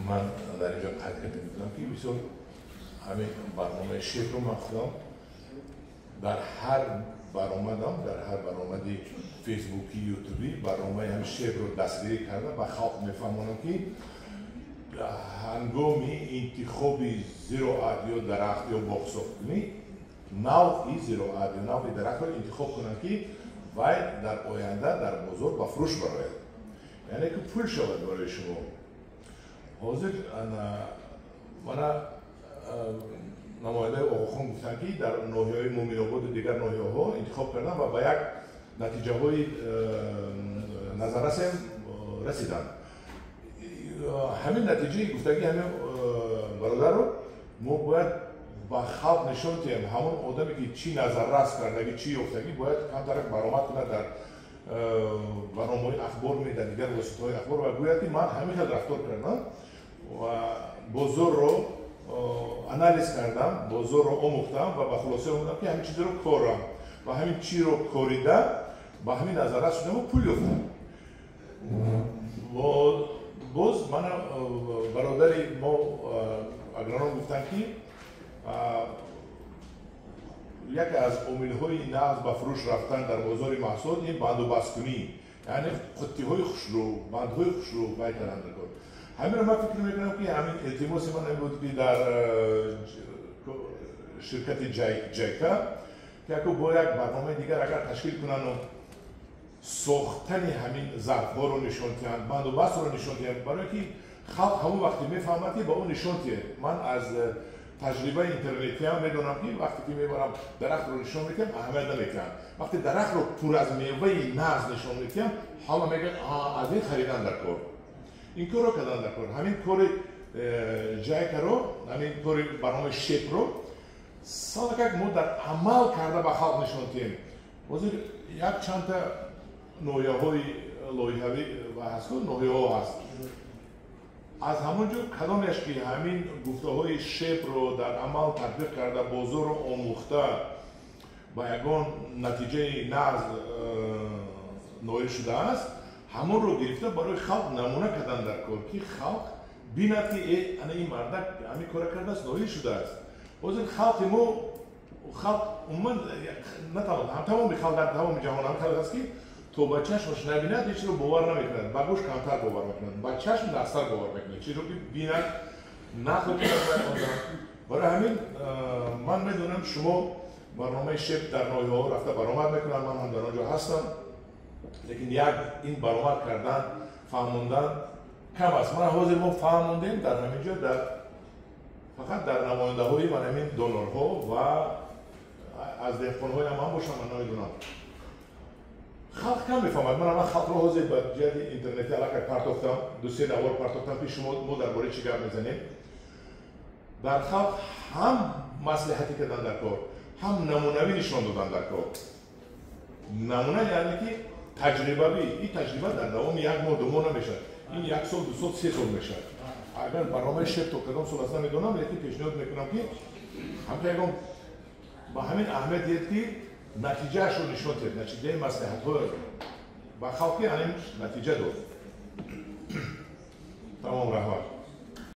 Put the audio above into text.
من در اینجا حرکت میکنم که بسیار همین برنامه شیپ رو من خودم در هر برآمدم در هر برآمدی فیسبوکی یوتیوبی برنامه هم شیپ رو دستگیری کردم و خلق میفهمونم که هنگام انتخاب زراعت یا درخت یا باغسازی نوعی زراعت یا نوعی درخت رو انتخاب کنن که وای در آینده در بازار با فروش براید یعنی که پول شود برای شما حاضر من نماینده آقاخان گفتن که در ناحیه‌های مومن‌آباد و دیگر ناحیه‌ها انتخاب کردن و به یک نتیجه‌های نظررس رسیدن همین نتیجه گفتگی همین برادر رو ما باید با خلق نشون دهیم همون آدمی که چی نظررس کرده چی یافتگی باید کمتر برآمد کنه در برنامه‌های اخبار در دیگر وسایل اخبار و گوید که من همین خیلی رفتار کردم و بازار رو آنالیز کردم بازار رو آموختم و به خلاصه آمدم که همین چیز رو کارم و همین چی رو کاریده با همین نظررس شدم و پول یافتم باز من برادری ما اگرانان گفتن که یکی از عامل‌های نقض به فروش رفتن در بازار محصول این بندوبست‌کنی یعنی قطعه‌های خوشرو بندهای خوشرو باید کردن کار همین رو من فکر میکنم که همین التماس من این بود که در شرکت جیکا که با یک برنامه دیگر اگر تشکیل کنن و ساختن همین ظرف‌ها رو نشون دهند بندوبست رو نشون دهند برای که خلق همون وقتی میفهمد که با اون نشون دهند من از تجربه اینترنتی هم میدونم که وقتی که میبرم درخت رو نشون میدم اهمیت نمیدم وقتی درخت رو پر از میوه نغز نشون میدم حالا میگن از این خریدن در کار این کار رو کردن در کار همین کار جیکا رو همین کار برنامه شیپ رو سال که ما در عمل کرده به خلق نشون دهیم وزیر یک چند تا نوعیه‌های لایحه‌ای و هست نوعیه‌ها هست از همونجا کدامش که همین گفته‌های شیپ رو در عمل تطبیق کرده بازار رو آموخته با یگان نتیجه نقض نوعی شده است همون رو گرفته برای خلق نمونه کردن در کار که خلق بیند که این مردک همین کار کرده است نوعی شده است وزیر خلق ما خلق عموما نتوان تمام خلق در تمام جهان هم خلق است که تو با چشمش نبیند هیچ رو باور نمیکنند با گوش کمتر باور میکنند با چشم دستتر باور میکنند چیزی رو که بیند نقل کنند برای همین من میدونم شما برنامه شیپ در ناحیه‌ها رفته برآمد میکنن من هم در آنجا هستم لیکن یک این برآمد کردن فهموندن کم است من حاضر ما فهموندیم در همینجا در فقط در نماینده‌های من همین دونرها و از دهقان‌های هم باشم من نمیدونم خلق کم میفهمد من خلق رو حاضر به جهت اینترنتی علاقه پرتافتم دو سه دوار پرتافتم که شما ما درباره چی گپ میزنیم در خلق هم مصلحتی کردن در کار هم نمونوی نشان دادن در کار نمونه یعنی که تجربه بی این تجربه در دوام یک ماه دو ماه نمیشه این یک سال دو سال سه سال میشه اگر برنامه شیپ تو کدام سال اصلا میدونم لیکن پیشنهاد میکنم که همچنین با همین اهمیت که نتیجهش رو نشون داد نتیجه مصلحت ها و خلقی همین نتیجه داد تمام رهبر